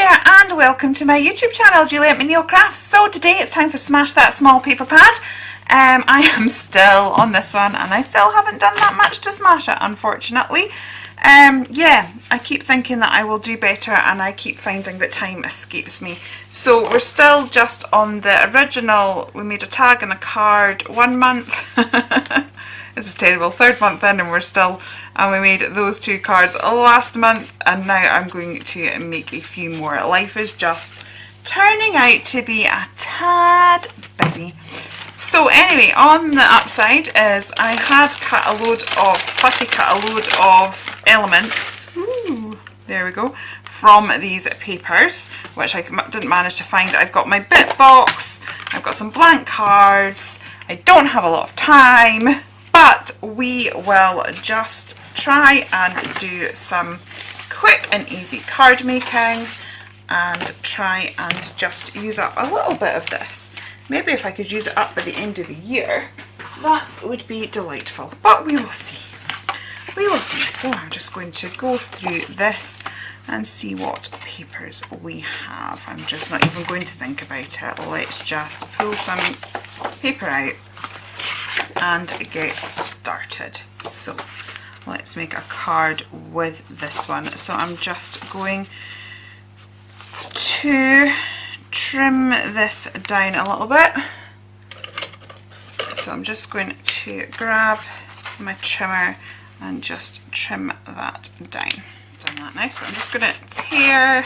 there and welcome to my YouTube channel, Juliet McNeil Crafts. So today it's time for Smash That Small Paper Pad. I am still on this one and I still haven't done that much to smash it, unfortunately. Yeah, I keep thinking that I will do better and I keep finding that time escapes me. So we're still just on the original. We made a tag and a card 1 month. This is terrible. 3rd month in and we're still, and we made those 2 cards last month, and now I'm going to make a few more. Life is just turning out to be a tad busy. So anyway, on the upside is I had cut a load of elements. Ooh, there we go. From these papers, which I didn't manage to find. I've got my bit box, I've got some blank cards. I don't have a lot of time, but we will just try and do some quick and easy card making and try and just use up a little bit of this. Maybe if I could use it up by the end of the year, that would be delightful, but we will see. We will see. So I'm just going to go through this and see what papers we have. I'm just not even going to think about it. Let's just pull some paper out and get started. So let's make a card with this one. So I'm just going to trim this down a little bit. So I'm just going to grab my trimmer and just trim that down. Done that now. So I'm just going to tear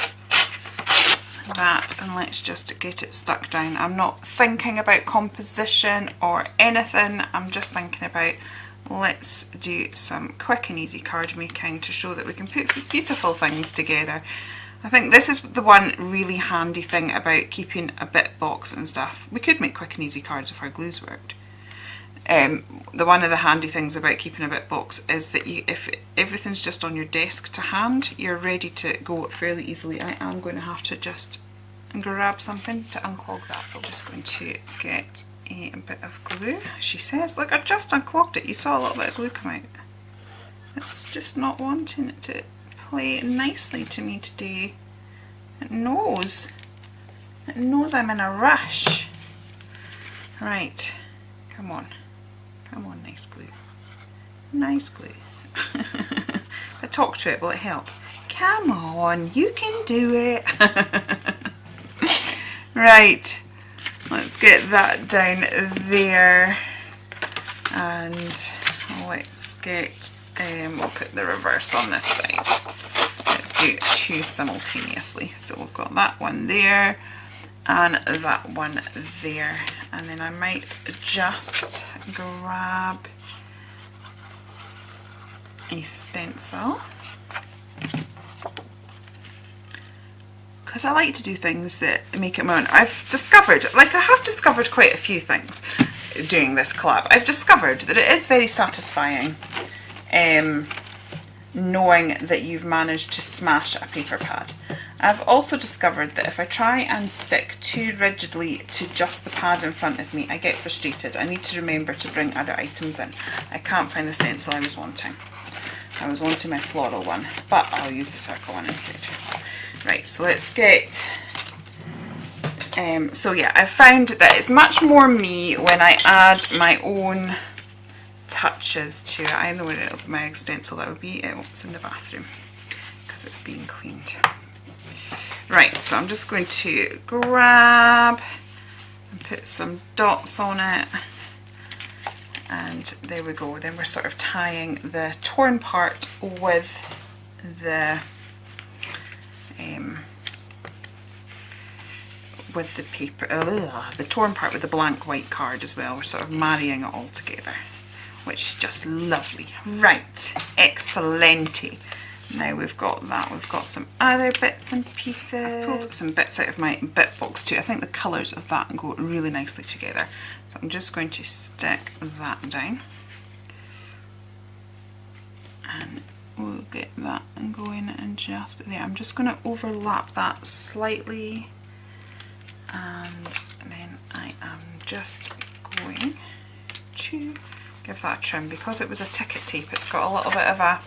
that and let's just get it stuck down. I'm not thinking about composition or anything. I'm just thinking about let's do some quick and easy card making to show that we can put beautiful things together. I think this is the one really handy thing about keeping a bit box and stuff. We could make quick and easy cards if our glues worked. One of the handy things about keeping a bit box is that if everything's just on your desk to hand, you're ready to go fairly easily. I am going to have to just grab something to unclog that. I'm just going to get a bit of glue. She says, look, I just unclogged it. You saw a little bit of glue come out. It's just not wanting it to play nicely to me today. It knows I'm in a rush. Right, come on. Come on, nice glue. Nice glue. If I talk to it, will it help? Come on, you can do it. Right, let's get that down there. And let's get, we'll put the reverse on this side. Let's do 2 simultaneously. So we've got that one there and that one there, and then I might just grab a stencil because I like to do things that make it my own. I've discovered, I have discovered quite a few things doing this collab. I've discovered that it is very satisfying knowing that you've managed to smash a paper pad. I've also discovered that if I try and stick too rigidly to just the pad in front of me, I get frustrated. I need to remember to bring other items in. I can't find the stencil I was wanting. I was wanting my floral one, but I'll use the circle one instead. Right, so let's get... so yeah, I've found that it's much more me when I add my own touches to it. I know where my stencil that would be. It's in the bathroom because it's being cleaned. Right, so I'm just going to grab and put some dots on it, and there we go. Then we're sort of tying the torn part with the paper, the torn part with the blank white card as well. We're sort of marrying it all together, which is just lovely. Right, excellent. Now we've got that, we've got some other bits and pieces. I pulled some bits out of my bit box too. I think the colours of that go really nicely together. So I'm just going to stick that down. And we'll get that and going and just there. I'm just going to overlap that slightly. And then I am just going to give that a trim. Because it was a ticket tape, it's got a little bit of a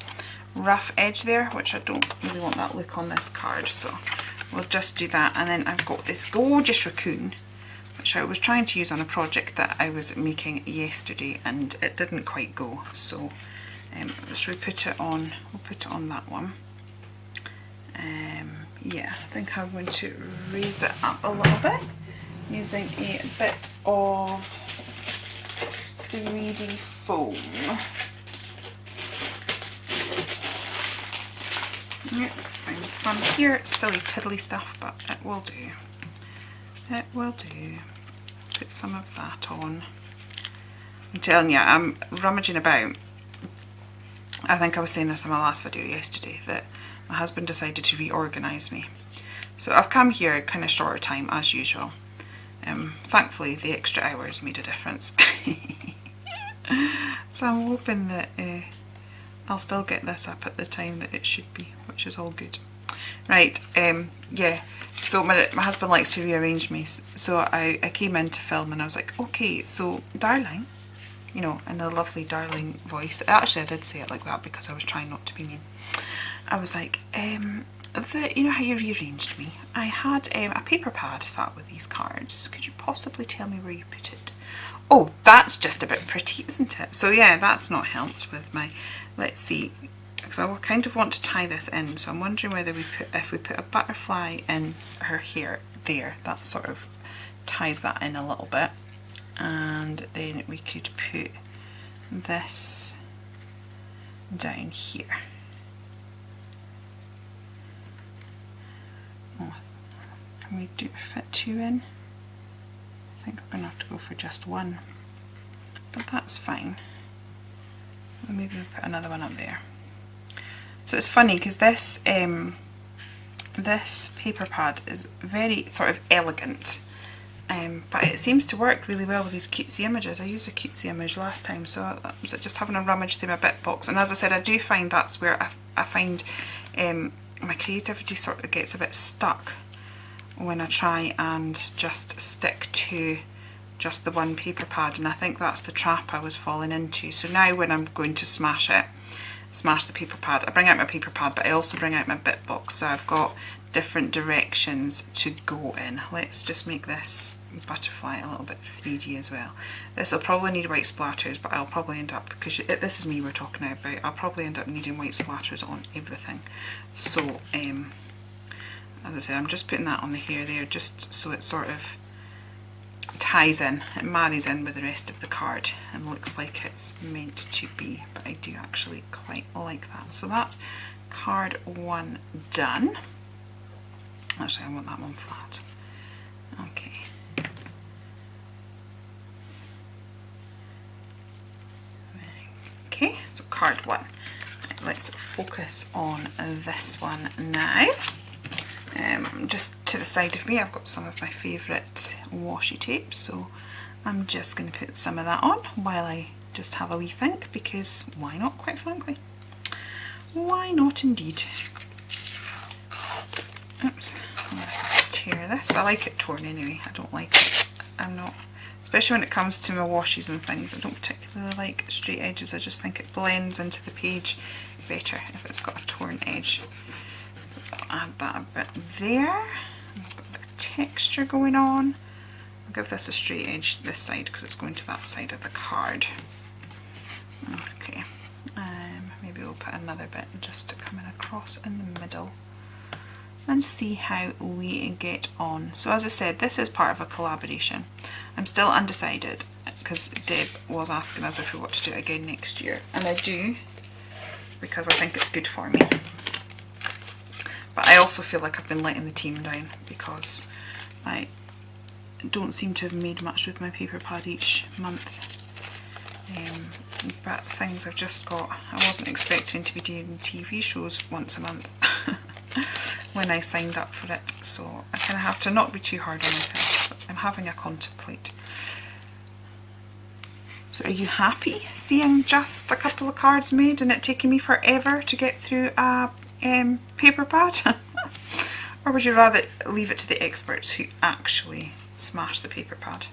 rough edge there, which I don't really want that look on this card, so we'll just do that. And then I've got this gorgeous raccoon, which I was trying to use on a project that I was making yesterday, and it didn't quite go. So should we put it on? We'll put it on that one. Yeah, I think I'm going to raise it up a little bit using a bit of 3D foam. Yep, find some here. It's silly tiddly stuff, but it will do. It will do. Put some of that on. I'm telling you, I'm rummaging about. I think I was saying this in my last video yesterday, that my husband decided to reorganise me. So I've come here kind of shorter time as usual. Thankfully the extra hours made a difference. So I'm hoping that I'll still get this up at the time that it should be, which is all good. Right, yeah, so my husband likes to rearrange me, so I came in to film and I was like, okay, so darling, you know, in a lovely darling voice. Actually I did say it like that because I was trying not to be mean. I was like, you know how you rearranged me? I had a paper pad sat with these cards. Could you possibly tell me where you put it? Oh, that's just a bit pretty, isn't it? So yeah, that's not helped with my, let's see, because I kind of want to tie this in. So I'm wondering whether if we put a butterfly in her hair there, that sort of ties that in a little bit. And then we could put this down here. Oh, can we fit two in? I think we're going to have to go for just one, but that's fine. Maybe we'll put another one up there. So it's funny because this this paper pad is very sort of elegant, but it seems to work really well with these cutesy images. I used a cutesy image last time, so that was just having a rummage through my bit box. And as I said, I do find that's where I find my creativity sort of gets a bit stuck when I try and just stick to just the one paper pad, and I think that's the trap I was falling into. So now when I'm going to smash the paper pad, I bring out my paper pad, but I also bring out my bit box, so I've got different directions to go in. Let's just make this butterfly a little bit 3D as well. This will probably need white splatters, but I'll probably end up, because this is me we're talking about, I'll probably end up needing white splatters on everything. So as I said, I'm just putting that on the hair there, just so it sort of ties in, it marries in with the rest of the card and looks like it's meant to be, but I do actually quite like that. So that's card one done. Actually, I want that one flat. Okay. Okay, so card one. Right, let's focus on this one now. Just to the side of me, I've got some of my favourite washi tape, so I'm just going to put some of that on while I just have a wee think, because why not, quite frankly? Why not indeed? Oops, I'm going to tear this. I like it torn anyway, I don't like it. I'm not, especially when it comes to my washes and things, I don't particularly like straight edges. I just think it blends into the page better if it's got a torn edge. So I'll add that a bit there, a bit of texture going on. I'll give this a straight edge this side because it's going to that side of the card. Okay, maybe we'll put another bit just to come in across in the middle and see how we get on. So as I said, this is part of a collaboration. I'm still undecided because Deb was asking us if we want to do it again next year, and I do, because I think it's good for me. But I also feel like I've been letting the team down because I don't seem to have made much with my paper pad each month. But things I've just got, I wasn't expecting to be doing TV shows once a month when I signed up for it, so I kind of have to not be too hard on myself, but I'm having a contemplate. So are you happy seeing just a couple of cards made and it taking me forever to get through a paper pad? Or would you rather leave it to the experts who actually smash the paper pad?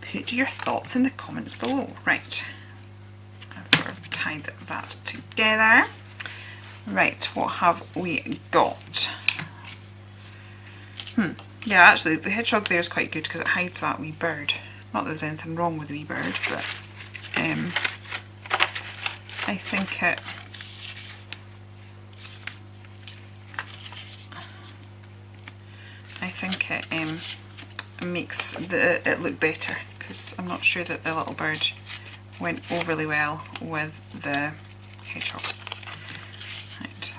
Put your thoughts in the comments below. Right, I've sort of tied that together. Right, what have we got? Yeah, actually the hedgehog there is quite good because it hides that wee bird. Not that there's anything wrong with the wee bird, but I think it makes it look better, because I'm not sure that the little bird went overly well with the hedgehog. Right.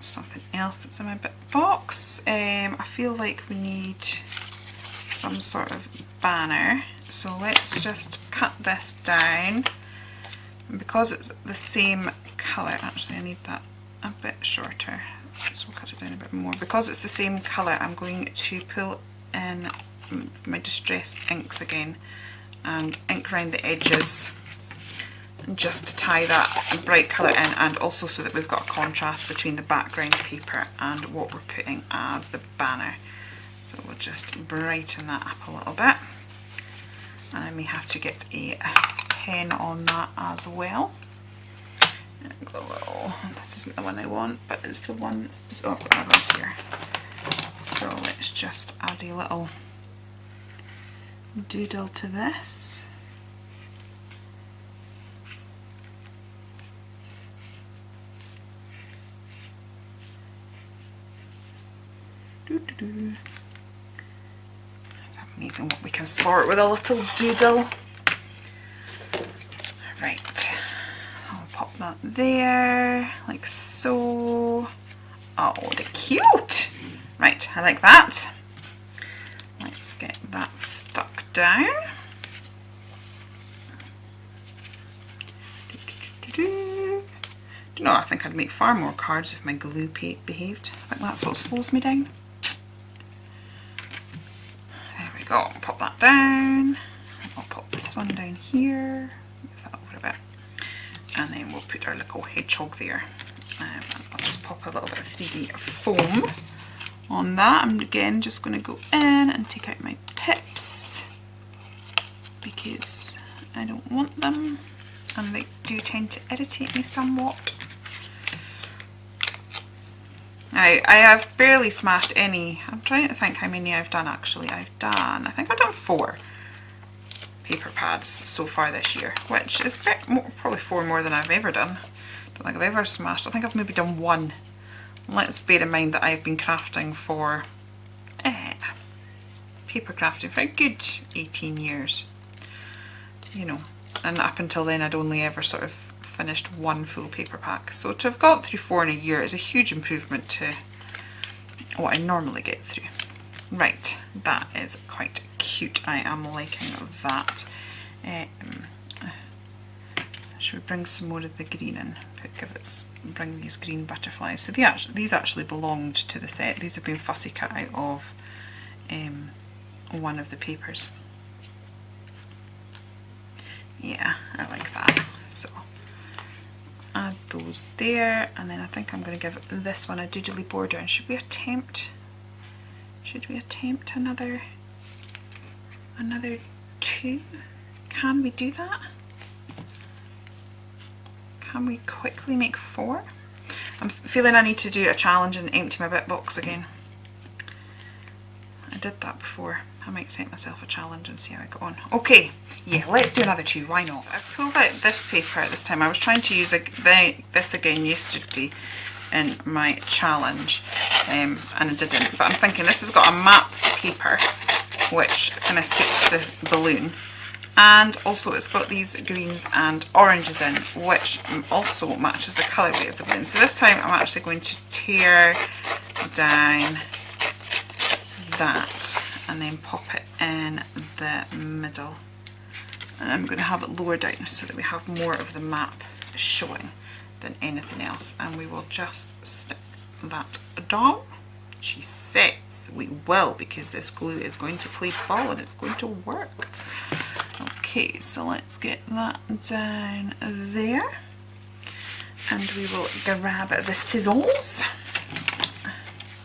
Something else that's in my bit box. I feel like we need some sort of banner, so let's just cut this down. And because it's the same colour, actually I need that a bit shorter, so we'll cut it down a bit more. Because it's the same colour, I'm going to pull in my distress inks again and ink around the edges, just to tie that bright colour in, and also so that we've got a contrast between the background paper and what we're putting as the banner. So we'll just brighten that up a little bit, and I may have to get a pen on that as well. This isn't the one I want, but it's the one that's over here. So let's just add a little doodle to this. It's amazing what we can sort with a little doodle. Right, I'll pop that there, like so. Oh, they're cute! Right, I like that. Let's get that stuck down. Do you know, I think I'd make far more cards if my glue behaved. I think that's what slows me down. There we go, pop that down. I'll pop this one down here, move that over a bit, and then we'll put our little hedgehog there. And I'll just pop a little bit of 3D foam on that. I'm again just going to go in and take out my pips because I don't want them, and they do tend to irritate me somewhat. I have barely smashed any. I'm trying to think how many I've done actually. I think I've done 4 paper pads so far this year, which is probably 4 more than I've ever done. I don't think I've ever smashed. I think I've maybe done 1. Let's bear in mind that I've been crafting for paper crafting for a good 18 years, you know, and up until then I'd only ever sort of finished 1 full paper pack. So to have got through 4 in a year is a huge improvement to what I normally get through. Right, that is quite cute. I am liking that. Should we bring some more of the green in? Bring these green butterflies. So these actually belonged to the set. These have been fussy cut out of one of the papers. Yeah, I like that. So add those there, and then I think I'm going to give this one a doodly border. And should we attempt another 2? Can we do that? Can we quickly make 4? I'm feeling I need to do a challenge and empty my bit box again. I did that before. I might set myself a challenge and see how I go on. Okay, yeah, let's do another 2, why not? So I've pulled out this paper at this time. I was trying to use this again yesterday in my challenge, and I didn't, but I'm thinking this has got a map paper which kind of suits the balloon, and also it's got these greens and oranges in, which also matches the colourway of the balloon. So this time I'm actually going to tear down that and then pop it in the middle, and I'm going to have it lower down so that we have more of the map showing than anything else, and we will just stick that down. She says we will, because this glue is going to play ball and it's going to work. Okay, so let's get that down there, and we will grab the scissors.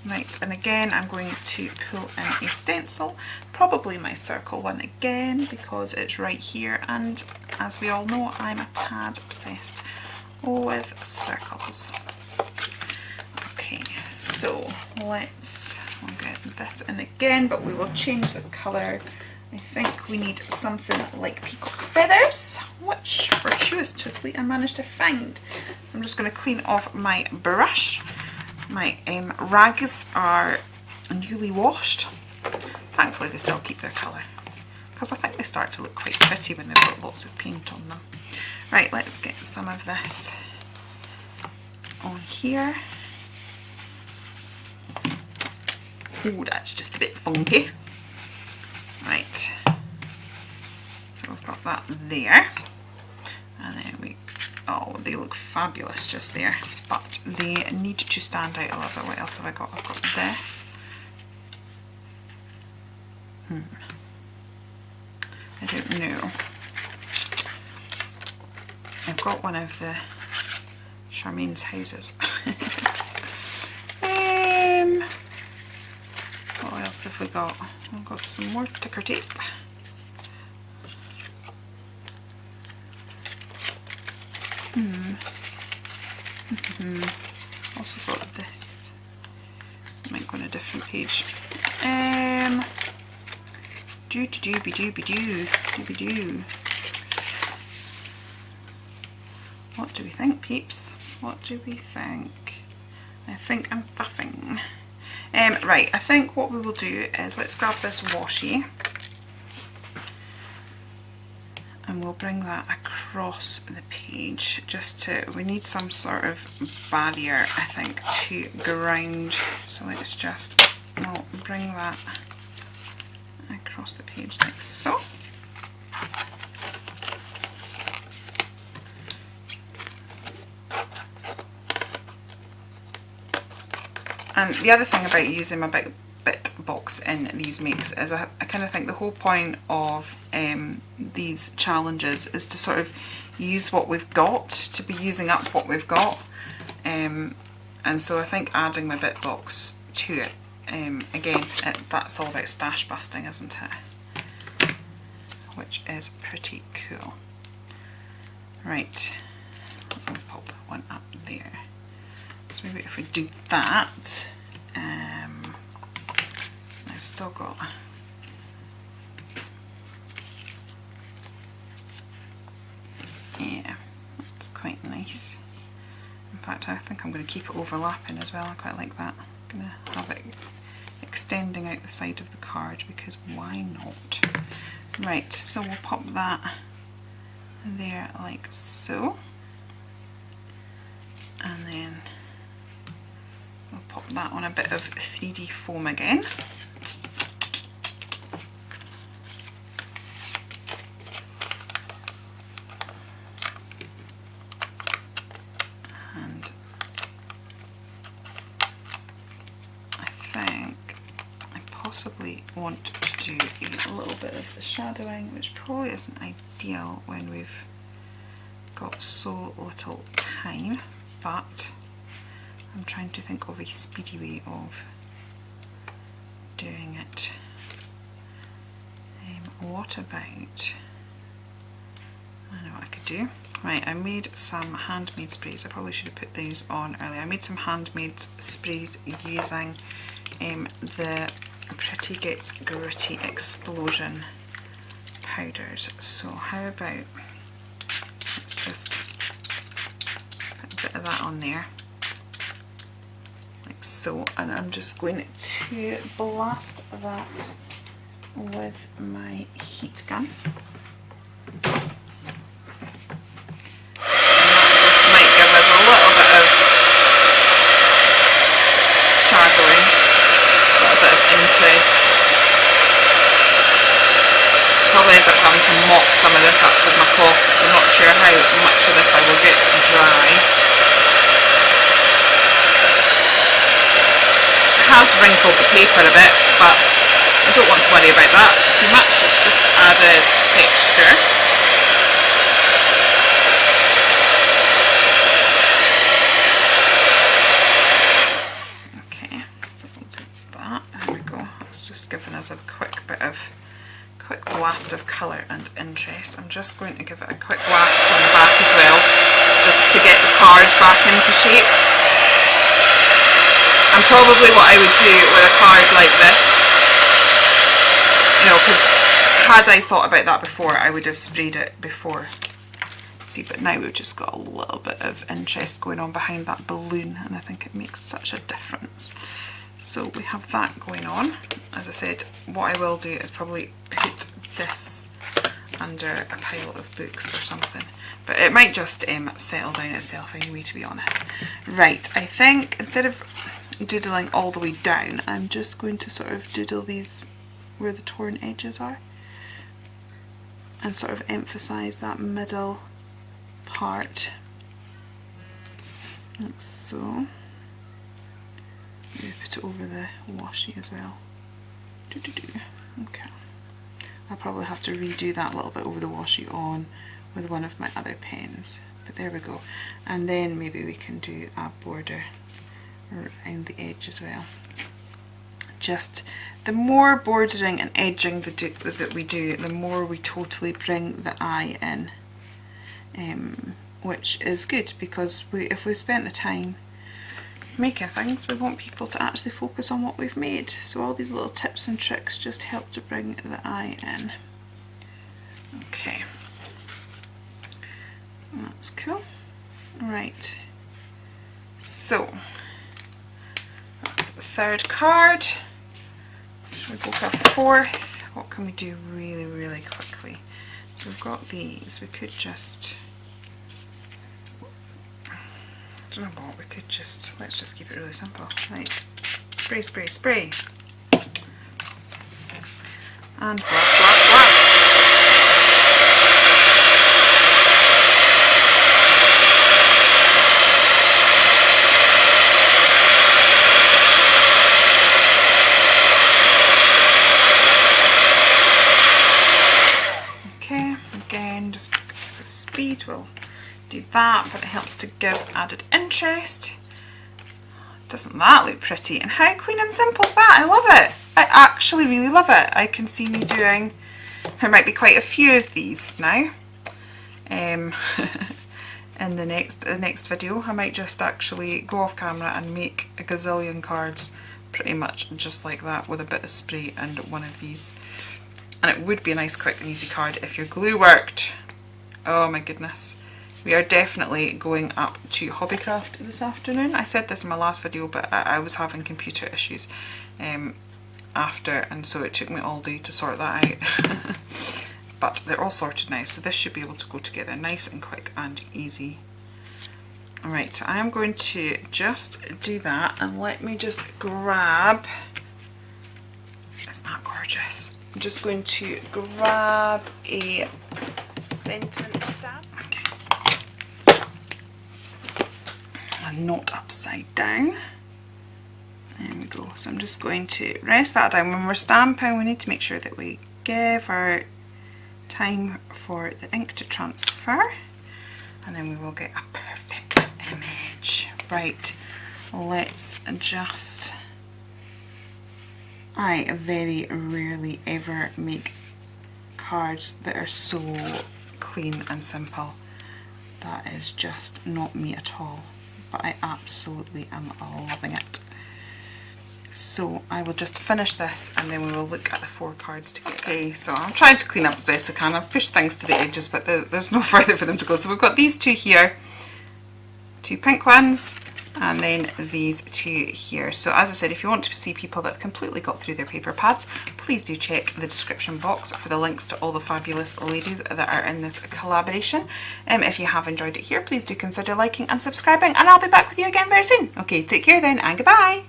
Right, and again I'm going to pull in a stencil, probably my circle one again because it's right here, and as we all know I'm a tad obsessed with circles. Okay, so we'll get this in again, but we will change the colour. I think we need something like peacock feathers, which fortuitously I managed to find. I'm just going to clean off my brush. My rags are newly washed. Thankfully they still keep their colour, because I think they start to look quite pretty when they've got lots of paint on them. Right, let's get some of this on here. Oh, that's just a bit funky. Right, so we've got that there, and then oh, they look fabulous just there, but they need to stand out a little bit. What else have I got? I've got this. I don't know. I've got one of the Charmaine's houses. What else have we got? We've got some more ticker tape. Also got this. Might go on a different page. Dooby-doo. What do we think, peeps? What do we think? I think I'm faffing. Right, I think what we will do is let's grab this washi and we'll bring that across the page we need some sort of barrier, I think, to ground. So let's we'll bring that across the page like so. And the other thing about using my bit box in these makes is I kind of think the whole point of these challenges is to sort of use what we've got, to be using up what we've got, and so I think adding my bit box to it, again, that's all about stash busting, isn't it? Which is pretty cool. Right, I'll pop that one up there. So maybe if we do that, I've still got yeah, that's quite nice. In fact, I think I'm going to keep it overlapping as well. I quite like that. I'm going to have it extending out the side of the card because why not? Right, so we'll pop that there like so, and then we'll pop that on a bit of 3D foam again. And I think I possibly want to do a little bit of the shadowing, which probably isn't ideal when we've got so little time, but I'm trying to think of a speedy way of doing it. What about, I know what I could do. Right, I made some handmade sprays. I probably should have put these on earlier. I made some handmade sprays using the Pretty Gets Gritty Explosion powders. So how about, let's just put a bit of that on there. Like so, and I'm just going to blast that with my heat gun. And that just might give us a little bit of shadowing, a little bit of interest. Probably end up having to mop some of this up with my cloth because I'm not sure how much of this I will get dry. Has wrinkled the paper a bit, but I don't want to worry about that too much. It's just added texture. Okay, so we'll do that. There we go. That's just given us a quick blast of colour and interest. I'm just going to give it a quick whack from the back as well, just to get the card back into shape. And probably what I would do with a card like this, you know, because had I thought about that before, I would have sprayed it before. See, but now we've just got a little bit of interest going on behind that balloon, and I think it makes such a difference. So we have that going on. As I said, what I will do is probably put this under a pile of books or something, but it might just settle down itself anyway, to be honest. Right, I think instead of doodling all the way down, I'm just going to sort of doodle these where the torn edges are and sort of emphasize that middle part, like so. Maybe put it over the washi as well. Okay. I'll probably have to redo that a little bit over the washi on with one of my other pens, but there we go. And then maybe we can do a border around the edge as well. Just the more bordering and edging that we do, the more we totally bring the eye in, which is good, because if we spent the time making things, we want people to actually focus on what we've made. So all these little tips and tricks just help to bring the eye in. Okay, that's cool. Right, so that's the third card. Should we go for a fourth? What can we do really, really quickly? So we've got these. We could just, I don't know what, we could just, let's just keep it really simple. Right, spray, spray, spray. And blast, blast, blast. Okay, again, just because of speed, we'll do that, but it helps to give added interest. Doesn't that look pretty? And how clean and simple is that? I love it. I actually really love it. I can see me doing, there might be quite a few of these now. In the next video, I might just actually go off camera and make a gazillion cards pretty much just like that with a bit of spray and one of these. And it would be a nice, quick and easy card if your glue worked. Oh my goodness. We are definitely going up to Hobbycraft this afternoon. I said this in my last video, but I was having computer issues after, and so it took me all day to sort that out. But they're all sorted now, so this should be able to go together nice and quick and easy. Alright, so I am going to just do that, and let me just grab, isn't that gorgeous? I'm just going to grab a sentiment stamp. Okay. And not upside down. There we go. So I'm just going to rest that down. When we're stamping, we need to make sure that we give our time for the ink to transfer, and then we will get a perfect image. Right, let's just, I very rarely ever make cards that are so clean and simple. That is just not me at all, but I absolutely am loving it. So I will just finish this and then we will look at the 4 cards together. Okay, so I'm trying to clean up as best I can. I've pushed things to the edges, but there's no further for them to go. So we've got these 2 here, 2 pink ones, and then these 2 here. So as I said, if you want to see people that have completely got through their paper pads, please do check the description box for the links to all the fabulous ladies that are in this collaboration. If you have enjoyed it here, please do consider liking and subscribing, and I'll be back with you again very soon. Okay, take care then, and goodbye.